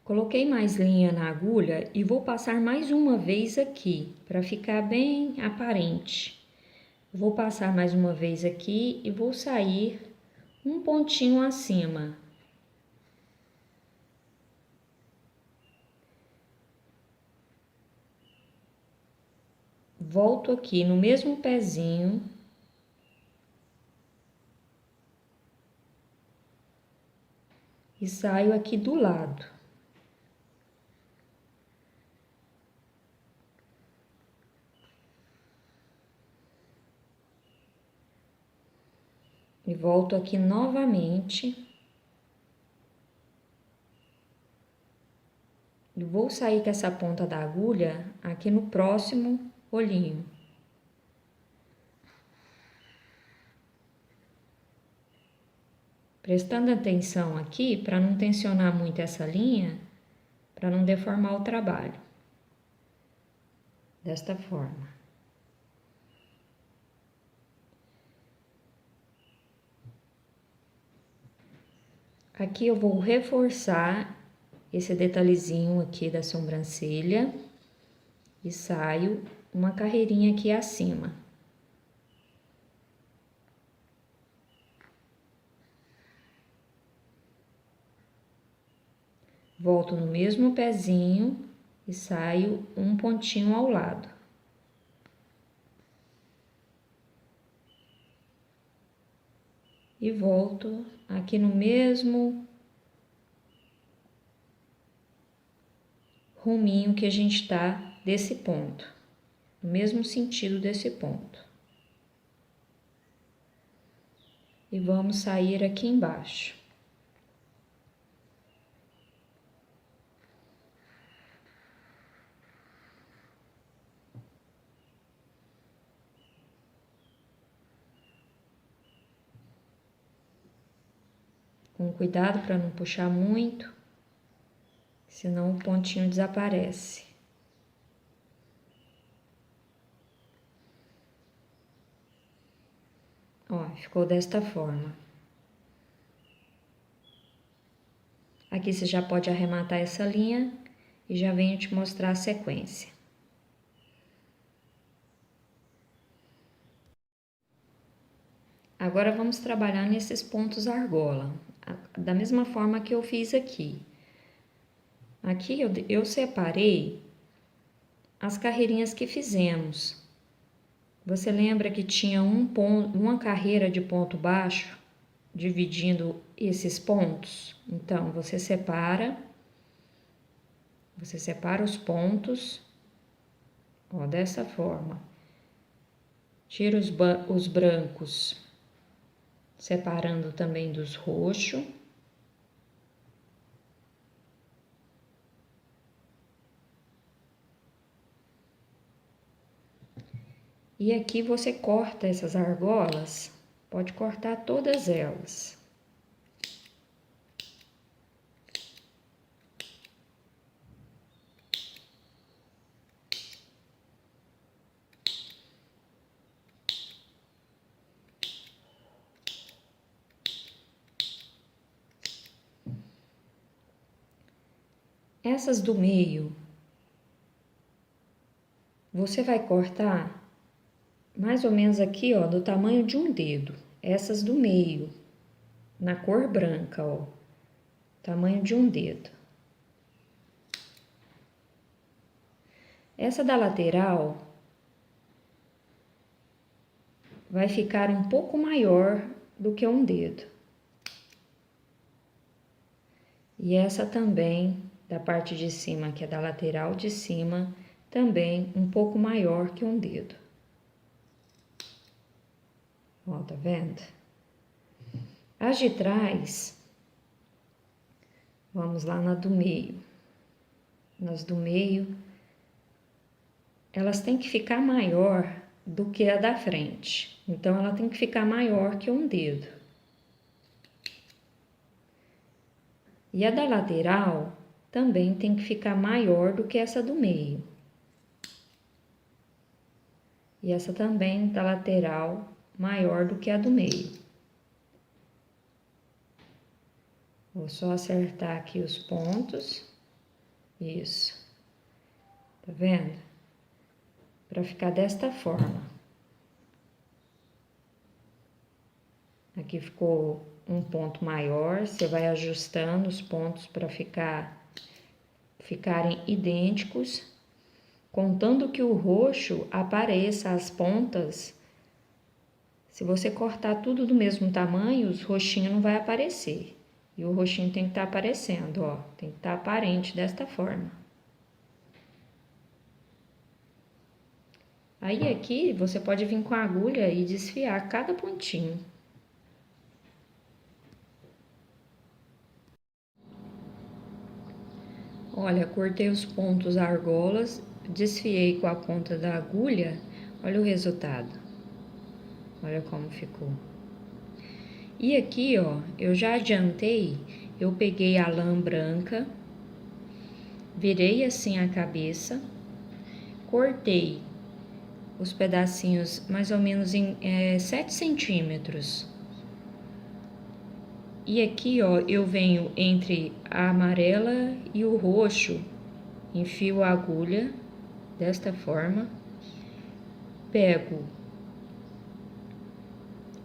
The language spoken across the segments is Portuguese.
Coloquei mais linha na agulha e vou passar mais uma vez aqui, para ficar bem aparente. Vou passar mais uma vez aqui e vou sair um pontinho acima. Volto aqui no mesmo pezinho. E saio aqui do lado. E volto aqui novamente. E vou sair com essa ponta da agulha aqui no próximo olhinho. Prestando atenção aqui para não tensionar muito essa linha, para não deformar o trabalho. Desta forma. Aqui eu vou reforçar esse detalhezinho aqui da sobrancelha e saio uma carreirinha aqui acima. Volto no mesmo pezinho e saio um pontinho ao lado. E volto aqui no mesmo ruminho que a gente tá desse ponto, no mesmo sentido desse ponto. E vamos sair aqui embaixo. Com cuidado para não puxar muito, senão o pontinho desaparece. Ó, ficou desta forma. Aqui você já pode arrematar essa linha e já venho te mostrar a sequência. Agora vamos trabalhar nesses pontos argola, da mesma forma que eu fiz aqui. Aqui eu separei as carreirinhas que fizemos. Você lembra que tinha uma carreira de ponto baixo, dividindo esses pontos? Então, você separa os pontos, ó, dessa forma. Tira os brancos, separando também dos roxos. E aqui você corta essas argolas, pode cortar todas elas. Essas do meio, você vai cortar mais ou menos aqui, ó, do tamanho de um dedo. Essas do meio, na cor branca, ó, tamanho de um dedo. Essa da lateral vai ficar um pouco maior do que um dedo. E essa também, da parte de cima, que é da lateral de cima, também um pouco maior que um dedo. Ó, tá vendo? As de trás, vamos lá na do meio. Nas do meio, elas têm que ficar maior do que a da frente. Então, ela tem que ficar maior que um dedo. E a da lateral também tem que ficar maior do que essa do meio. E essa também da lateral maior do que a do meio. Vou só acertar aqui os pontos. Isso. Tá vendo? Para ficar desta forma. Aqui ficou um ponto maior, você vai ajustando os pontos para ficarem idênticos, contando que o roxo apareça as pontas. Se você cortar tudo do mesmo tamanho, os roxinhos não vai aparecer. E o roxinho tem que estar aparecendo, ó, tem que estar aparente desta forma. Aí aqui você pode vir com a agulha e desfiar cada pontinho. Olha, cortei os pontos argolas, desfiei com a ponta da agulha, olha o resultado. Olha como ficou. E aqui, ó, eu já adiantei, eu peguei a lã branca, virei assim a cabeça, cortei os pedacinhos mais ou menos em 7 centímetros. E aqui, ó, eu venho entre a amarela e o roxo, enfio a agulha desta forma, pego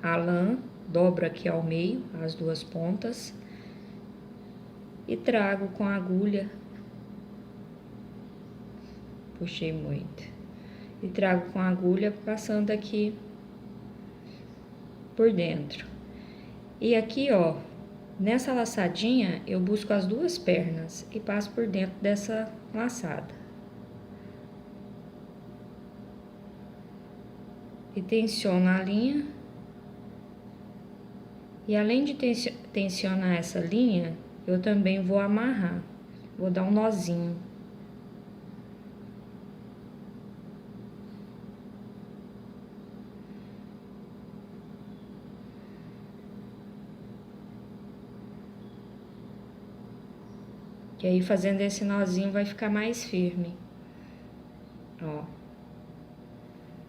a lã, dobro aqui ao meio, as duas pontas, e trago com a agulha, puxei muito, e trago com a agulha passando aqui por dentro. E aqui, ó, nessa laçadinha, eu busco as duas pernas e passo por dentro dessa laçada. E tensiono a linha. E além de tensionar essa linha, eu também vou amarrar. Vou dar um nozinho. Que aí fazendo esse nozinho vai ficar mais firme. Ó.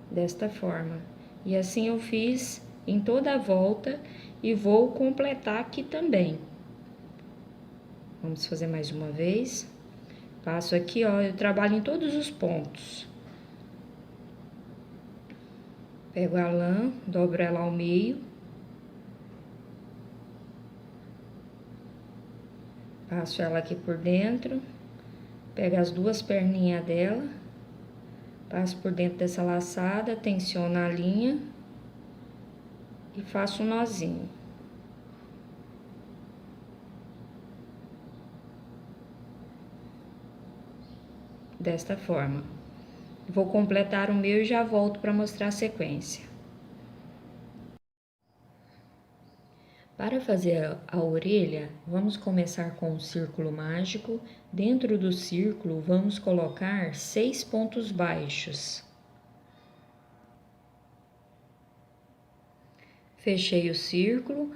Desta forma. E assim eu fiz em toda a volta e vou completar aqui também. Vamos fazer mais uma vez. Passo aqui, ó, eu trabalho em todos os pontos. Pego a lã, dobro ela ao meio. Passo ela aqui por dentro. Pego as duas perninhas dela. Passo por dentro dessa laçada, tensiono a linha. E faço um nozinho. Desta forma. Vou completar o meu e já volto para mostrar a sequência. Para fazer a orelha, vamos começar com um círculo mágico. Dentro do círculo, vamos colocar 6 pontos baixos. Fechei o círculo.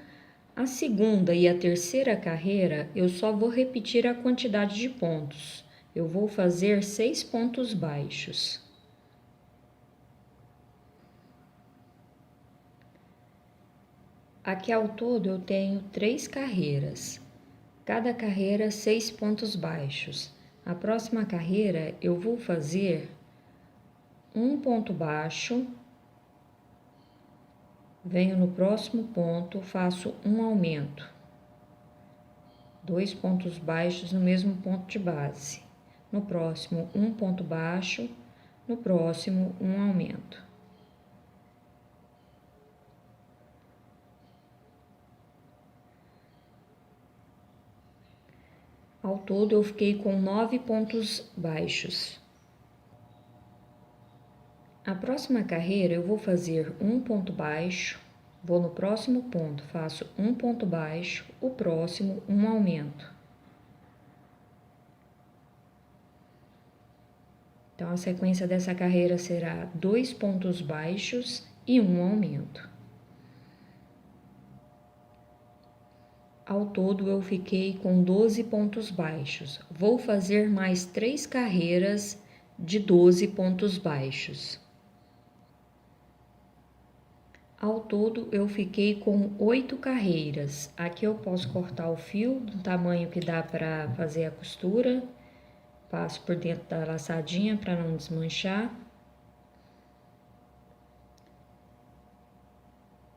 A segunda e a terceira carreira, eu só vou repetir a quantidade de pontos. Eu vou fazer 6 pontos baixos. Aqui ao todo eu tenho 3 carreiras. Cada carreira 6 pontos baixos. A próxima carreira eu vou fazer um ponto baixo. Venho no próximo ponto, faço um aumento. 2 pontos baixos no mesmo ponto de base. No próximo, um ponto baixo. No próximo, um aumento. Ao todo, eu fiquei com 9 pontos baixos. A próxima carreira, eu vou fazer um ponto baixo, vou no próximo ponto, faço um ponto baixo, o próximo, um aumento. Então, a sequência dessa carreira será 2 pontos baixos e um aumento. Ao todo, eu fiquei com 12 pontos baixos. Vou fazer mais 3 carreiras de 12 pontos baixos. Ao todo, eu fiquei com 8 carreiras. Aqui eu posso cortar o fio do tamanho que dá para fazer a costura. passo por dentro da laçadinha para não desmanchar.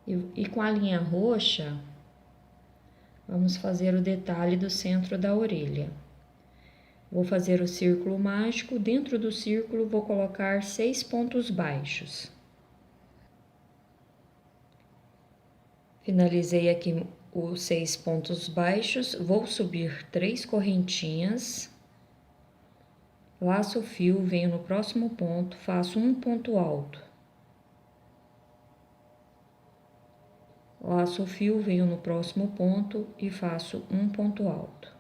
E com a linha roxa, vamos fazer o detalhe do centro da orelha. Vou fazer o círculo mágico, dentro do círculo vou colocar 6 pontos baixos. Finalizei aqui os 6 pontos baixos, vou subir 3 correntinhas, laço o fio, venho no próximo ponto, faço um ponto alto. Laço o fio, venho no próximo ponto e faço um ponto alto.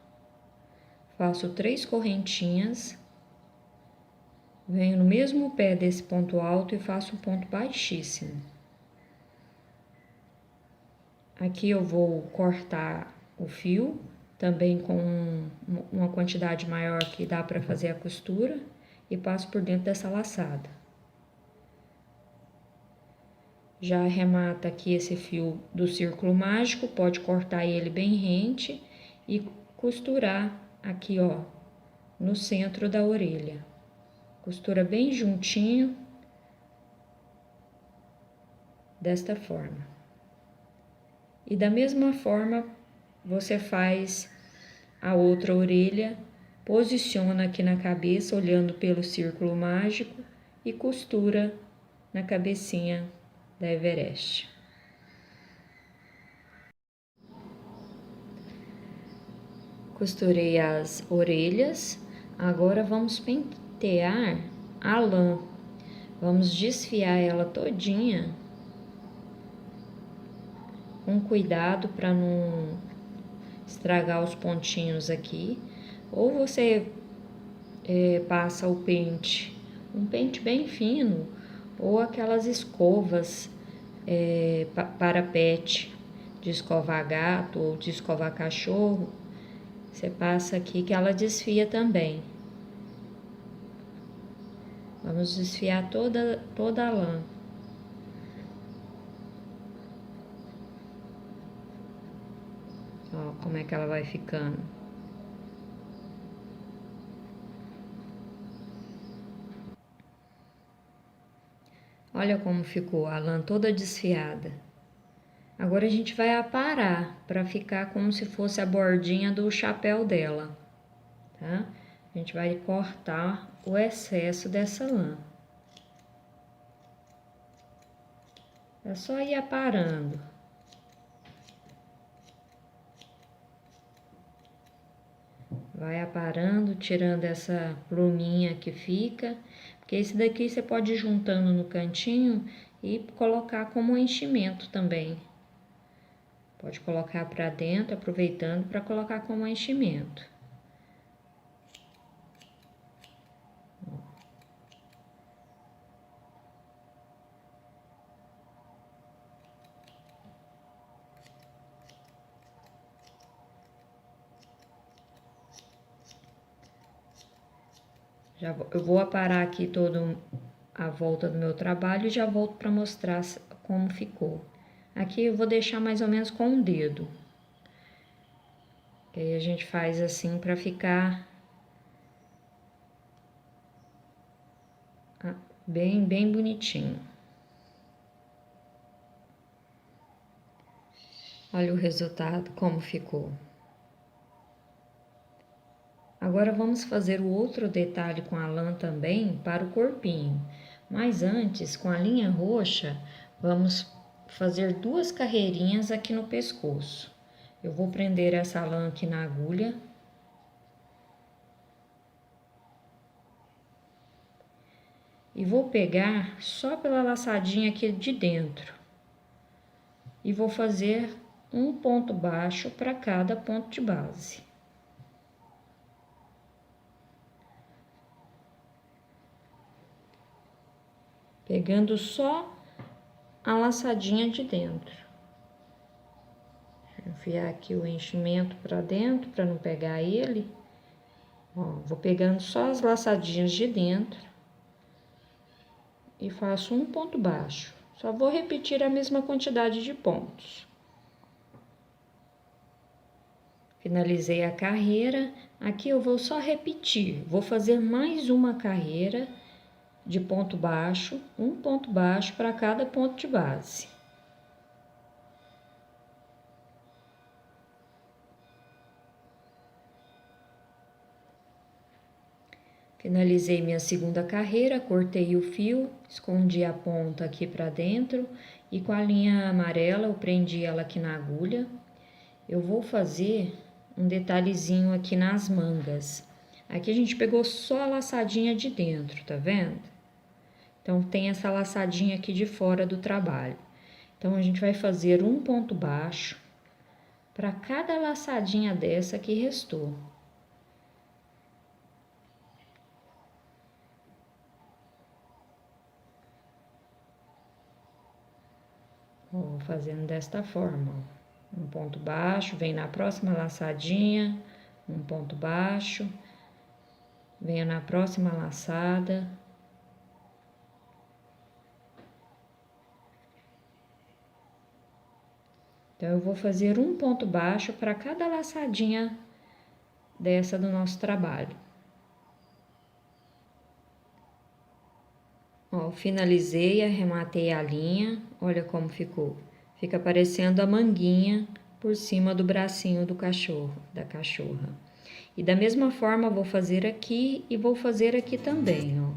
Faço 3 correntinhas, venho no mesmo pé desse ponto alto e faço um ponto baixíssimo. Aqui eu vou cortar o fio, também com uma quantidade maior que dá para fazer a costura, e passo por dentro dessa laçada. Já arremata aqui esse fio do círculo mágico, pode cortar ele bem rente e costurar aqui, ó, no centro da orelha. Costura bem juntinho, desta forma. E da mesma forma, você faz a outra orelha, posiciona aqui na cabeça, olhando pelo círculo mágico e costura na cabecinha da Everest. Costurei as orelhas, agora vamos pentear a lã. Vamos desfiar ela todinha, com cuidado para não estragar os pontinhos aqui. Ou você passa o pente, um pente bem fino, ou aquelas escovas para pet, de escovar gato ou de escovar cachorro. Você passa aqui que ela desfia também. Vamos desfiar toda a lã. Ó, como é que ela vai ficando. Olha como ficou a lã toda desfiada. Agora a gente vai aparar para ficar como se fosse a bordinha do chapéu dela, tá? A gente vai cortar o excesso dessa lã. É só ir aparando. Vai aparando, tirando essa pluminha que fica, porque esse daqui você pode ir juntando no cantinho e colocar como enchimento também. Pode colocar para dentro, aproveitando para colocar como enchimento. Eu vou aparar aqui toda a volta do meu trabalho e já volto para mostrar como ficou. Aqui eu vou deixar mais ou menos com o dedo. E aí a gente faz assim para ficar bem bonitinho. Olha o resultado, como ficou. Agora vamos fazer o outro detalhe com a lã também para o corpinho. Mas antes, com a linha roxa, vamos fazer 2 carreirinhas aqui no pescoço. Eu vou prender essa lã aqui na agulha. E vou pegar só pela laçadinha aqui de dentro. E vou fazer um ponto baixo para cada ponto de base. Pegando só a laçadinha de dentro. Enfiar aqui o enchimento para dentro, para não pegar ele. Ó, vou pegando só as laçadinhas de dentro. E faço um ponto baixo. Só vou repetir a mesma quantidade de pontos. Finalizei a carreira, Aqui eu vou só repetir, vou fazer mais uma carreira de ponto baixo, um ponto baixo para cada ponto de base. Finalizei minha segunda carreira, cortei o fio, escondi a ponta aqui para dentro e com a linha amarela eu prendi ela aqui na agulha. Eu vou fazer um detalhezinho aqui nas mangas. Aqui a gente pegou só a laçadinha de dentro, tá vendo? Então, tem essa laçadinha aqui de fora do trabalho. Então, a gente vai fazer um ponto baixo para cada laçadinha dessa que restou. Vou fazendo desta forma, ó. Um ponto baixo, vem na próxima laçadinha, um ponto baixo, venho na próxima laçada. Então, eu vou fazer um ponto baixo para cada laçadinha dessa do nosso trabalho. Ó, finalizei, arrematei a linha, olha como ficou. Fica parecendo a manguinha por cima do bracinho do cachorro, da cachorra. E da mesma forma, vou fazer aqui e vou fazer aqui também, ó.